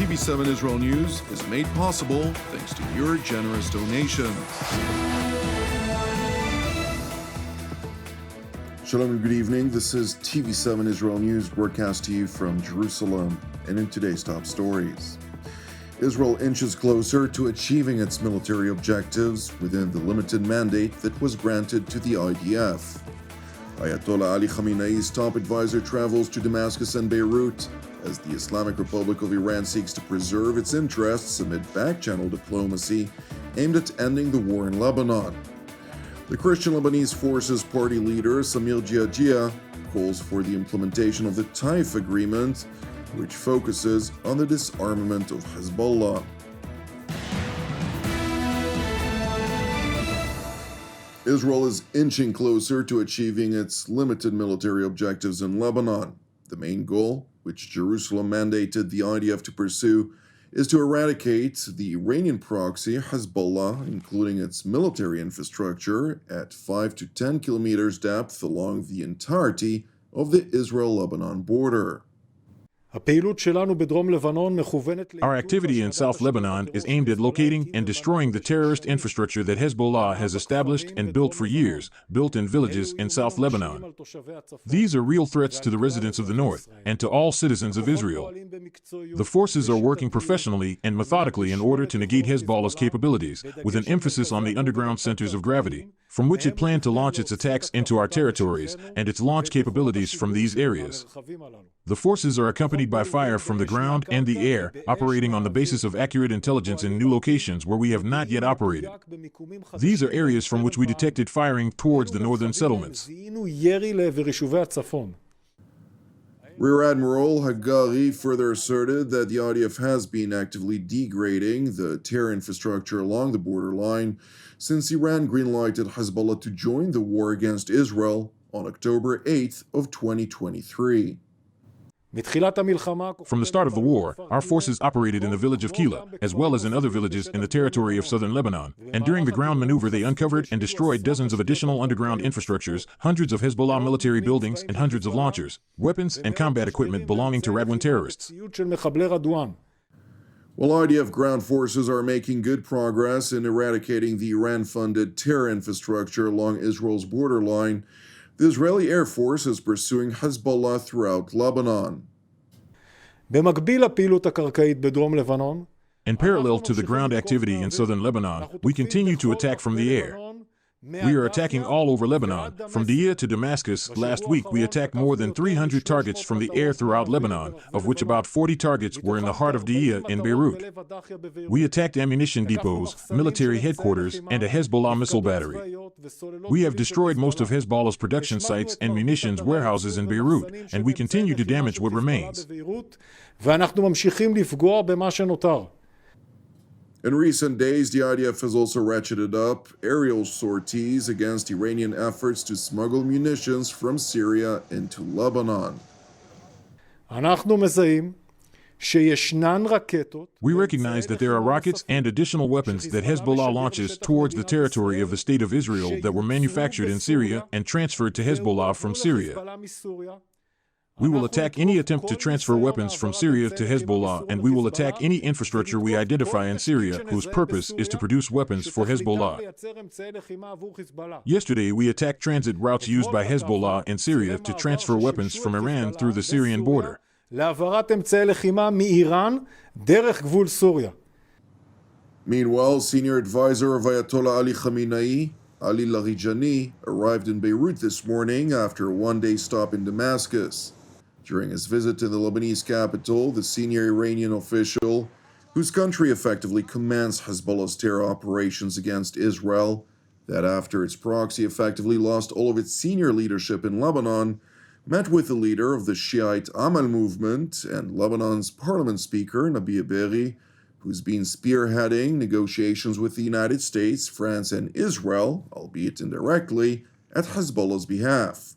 TV7 Israel News is made possible thanks to your generous donations. Shalom and good evening. This is TV7 Israel News broadcast to you from Jerusalem. And in today's top stories, Israel inches closer to achieving its military objectives within the limited mandate that was granted to the IDF. Ayatollah Ali Khamenei's top advisor travels to Damascus and Beirut as the Islamic Republic of Iran seeks to preserve its interests amid back-channel diplomacy aimed at ending the war in Lebanon. The Christian Lebanese Force's party leader, Samir Geagea, calls for the implementation of the Taif Agreement, which focuses on the disarmament of Hezbollah. Israel is inching closer to achieving its limited military objectives in Lebanon. The main goal, which Jerusalem mandated the IDF to pursue, is to eradicate the Iranian proxy Hezbollah, including its military infrastructure, at 5 to 10 kilometers depth along the entirety of the Israel-Lebanon border. Our activity in South Lebanon is aimed at locating and destroying the terrorist infrastructure that Hezbollah has established and built for years, built in villages in South Lebanon. These are real threats to the residents of the north and to all citizens of Israel. The forces are working professionally and methodically in order to negate Hezbollah's capabilities, with an emphasis on the underground centers of gravity, from which it planned to launch its attacks into our territories and its launch capabilities from these areas. The forces are accompanied by fire from the ground and the air, operating on the basis of accurate intelligence in new locations where we have not yet operated. These are areas from which we detected firing towards the northern settlements. Rear Admiral Hagari further asserted that the IDF has been actively degrading the terror infrastructure along the borderline since Iran greenlighted Hezbollah to join the war against Israel on October 8th of 2023. From the start of the war, our forces operated in the village of Kila, as well as in other villages in the territory of southern Lebanon, and during the ground maneuver they uncovered and destroyed dozens of additional underground infrastructures, hundreds of Hezbollah military buildings, and hundreds of launchers, weapons, and combat equipment belonging to Radwan terrorists. While IDF ground forces are making good progress in eradicating the Iran-funded terror infrastructure along Israel's borderline, the Israeli Air Force is pursuing Hezbollah throughout Lebanon. In parallel to the ground activity in southern Lebanon, we continue to attack from the air. We are attacking all over Lebanon. From Deir to Damascus, last week we attacked more than 300 targets from the air throughout Lebanon, of which about 40 targets were in the heart of Deir in Beirut. We attacked ammunition depots, military headquarters, and a Hezbollah missile battery. We have destroyed most of Hezbollah's production sites and munitions warehouses in Beirut, and we continue to damage what remains. In recent days, the IDF has also ratcheted up aerial sorties against Iranian efforts to smuggle munitions from Syria into Lebanon. We recognize that there are rockets and additional weapons that Hezbollah launches towards the territory of the State of Israel that were manufactured in Syria and transferred to Hezbollah from Syria. We will attack any attempt to transfer weapons from Syria to Hezbollah, and we will attack any infrastructure we identify in Syria whose purpose is to produce weapons for Hezbollah. Yesterday, we attacked transit routes used by Hezbollah in Syria to transfer weapons from Iran through the Syrian border. Meanwhile, senior advisor of Ayatollah Ali Khamenei, Ali Larijani, arrived in Beirut this morning after a one-day stop in Damascus. During his visit to the Lebanese capital, the senior Iranian official, whose country effectively commands Hezbollah's terror operations against Israel, that after its proxy effectively lost all of its senior leadership in Lebanon, met with the leader of the Shiite Amal movement and Lebanon's parliament speaker, Nabi Berri, who's been spearheading negotiations with the United States, France, and Israel, albeit indirectly, at Hezbollah's behalf.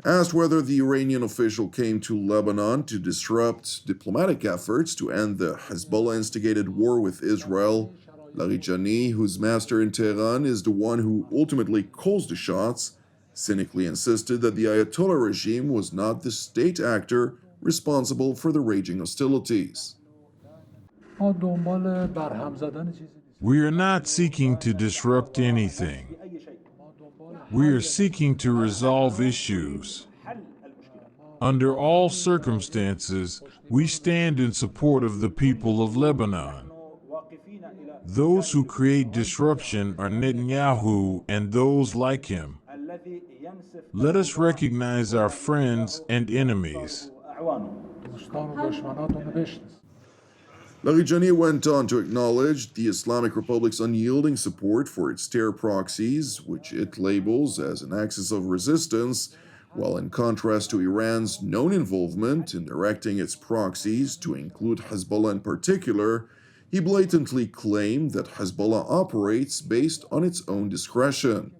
Asked whether the Iranian official came to Lebanon to disrupt diplomatic efforts to end the Hezbollah-instigated war with Israel, Larijani, whose master in Tehran is the one who ultimately calls the shots, cynically insisted that the Ayatollah regime was not the state actor responsible for the raging hostilities. We are not seeking to disrupt anything. We are seeking to resolve issues. Under all circumstances, we stand in support of the people of Lebanon. Those who create disruption are Netanyahu and those like him. Let us recognize our friends and enemies. Larijani went on to acknowledge the Islamic Republic's unyielding support for its terror proxies, which it labels as an axis of resistance, while in contrast to Iran's known involvement in directing its proxies, to include Hezbollah in particular, he blatantly claimed that Hezbollah operates based on its own discretion.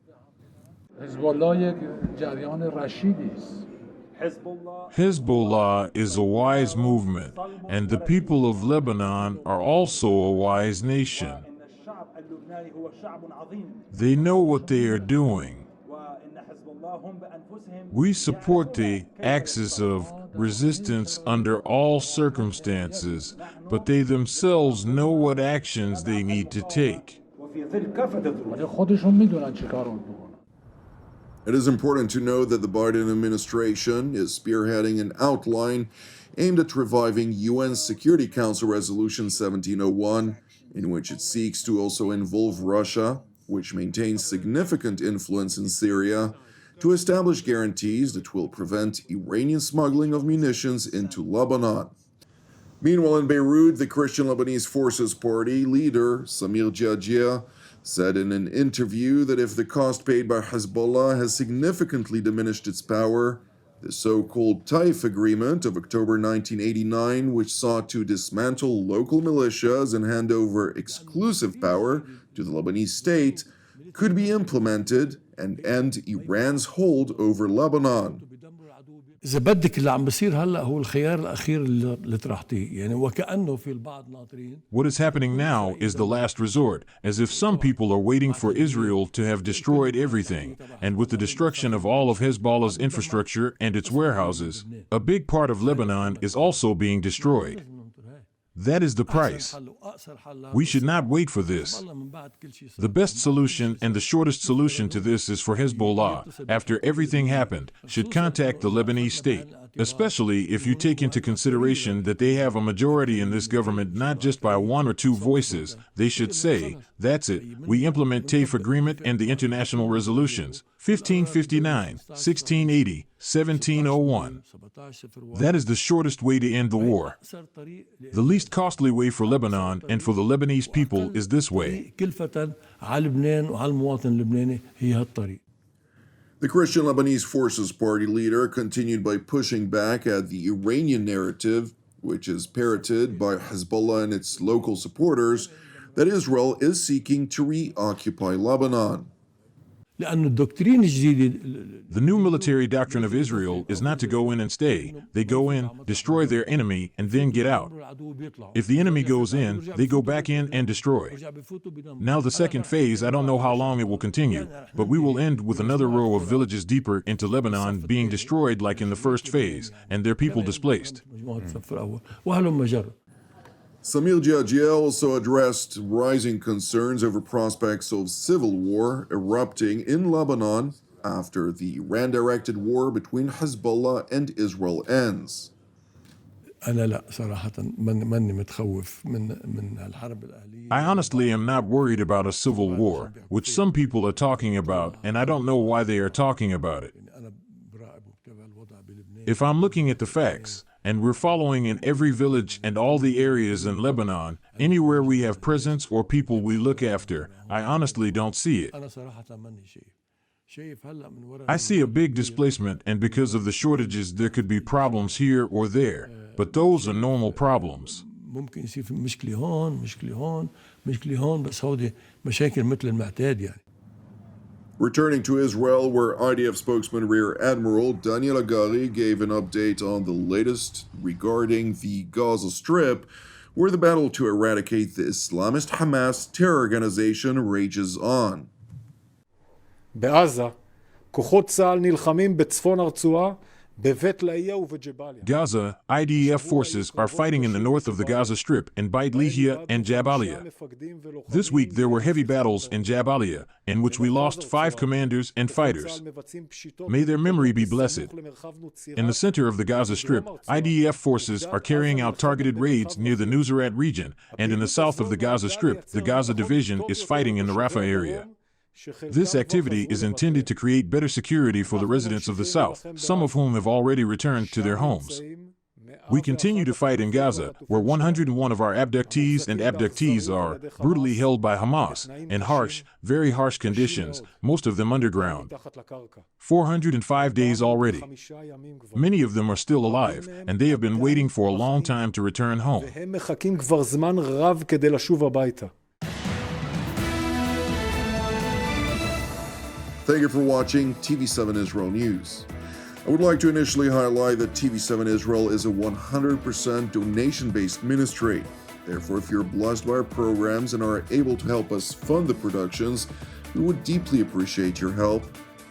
Hezbollah is a wise movement, and the people of Lebanon are also a wise nation. They know what they are doing. We support the axis of resistance under all circumstances, but they themselves know what actions they need to take. It is important to note that the Biden administration is spearheading an outline aimed at reviving UN Security Council Resolution 1701, in which it seeks to also involve Russia, which maintains significant influence in Syria, to establish guarantees that will prevent Iranian smuggling of munitions into Lebanon. Meanwhile, in Beirut, the Christian Lebanese Forces Party leader, Samir Geagea, said in an interview that if the cost paid by Hezbollah has significantly diminished its power, the so-called Taif Agreement of October 1989, which sought to dismantle local militias and hand over exclusive power to the Lebanese state, could be implemented and end Iran's hold over Lebanon. إذا بدك اللي عم بصير هلا هو الخيار الأخير اللي طرحتيه يعني وكأنه في البعض ناطرين. What is happening now is the last resort, as if some people are waiting for Israel to have destroyed everything, and with the destruction of all of Hezbollah's infrastructure and its warehouses, a big part of Lebanon is also being destroyed. That is the price. We should not wait for this. The best solution and the shortest solution to this is for Hezbollah, after everything happened, should contact the Lebanese state, especially if you take into consideration that they have a majority in this government not just by one or two voices. They should say, that's it, we implement Taif Agreement and the international resolutions, 1559, 1680, 1701. That is the shortest way to end the war. The least costly way for Lebanon and for the Lebanese people is this way. The Christian Lebanese Forces Party leader continued by pushing back at the Iranian narrative, which is parroted by Hezbollah and its local supporters, that Israel is seeking to reoccupy Lebanon. The new military doctrine of Israel is not to go in and stay. They go in, destroy their enemy, and then get out. If the enemy goes in, they go back in and destroy. Now the second phase, I don't know how long it will continue, but we will end with another row of villages deeper into Lebanon being destroyed like in the first phase, and their people displaced. Samir Geagea also addressed rising concerns over prospects of civil war erupting in Lebanon after the Iran-directed war between Hezbollah and Israel ends. I honestly am not worried about a civil war, which some people are talking about, and I don't know why they are talking about it. If I'm looking at the facts, and we're following in every village and all the areas in Lebanon, anywhere we have presence or people we look after, I honestly don't see it. I see a big displacement, and because of the shortages there could be problems here or there, but those are normal problems. Returning to Israel, where IDF spokesman Rear Admiral Daniel Hagari gave an update on the latest regarding the Gaza Strip, where the battle to eradicate the Islamist Hamas terror organization rages on. בעזה, כוחות צה"ל נלחמים בצפון הרצועה Gaza, IDF forces are fighting in the north of the Gaza Strip in Beit Lehiya and Jabalia. This week there were heavy battles in Jabalia, in which we lost 5 commanders and fighters. May their memory be blessed. In the center of the Gaza Strip, IDF forces are carrying out targeted raids near the Nuseirat region, and in the south of the Gaza Strip, the Gaza Division is fighting in the Rafah area. This activity is intended to create better security for the residents of the south, some of whom have already returned to their homes. We continue to fight in Gaza, where 101 of our abductees and abductees are brutally held by Hamas in harsh, very harsh conditions, most of them underground. 405 days already. Many of them are still alive, and they have been waiting for a long time to return home. Thank you for watching TV7 Israel News. I would like to initially highlight that TV7 Israel is a 100% donation-based ministry. Therefore, if you're blessed by our programs and are able to help us fund the productions, we would deeply appreciate your help.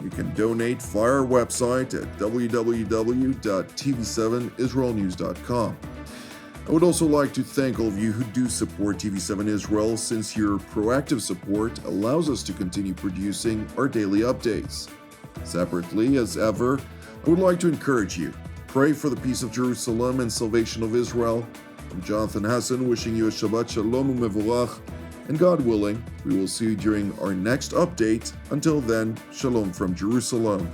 You can donate via our website at www.tv7israelnews.com. I would also like to thank all of you who do support TV7 Israel, since your proactive support allows us to continue producing our daily updates. Separately, as ever, I would like to encourage you, pray for the peace of Jerusalem and salvation of Israel. I'm Jonathan Hassan, wishing you a Shabbat Shalom u'Mevorach, and God willing, we will see you during our next update. Until then, Shalom from Jerusalem.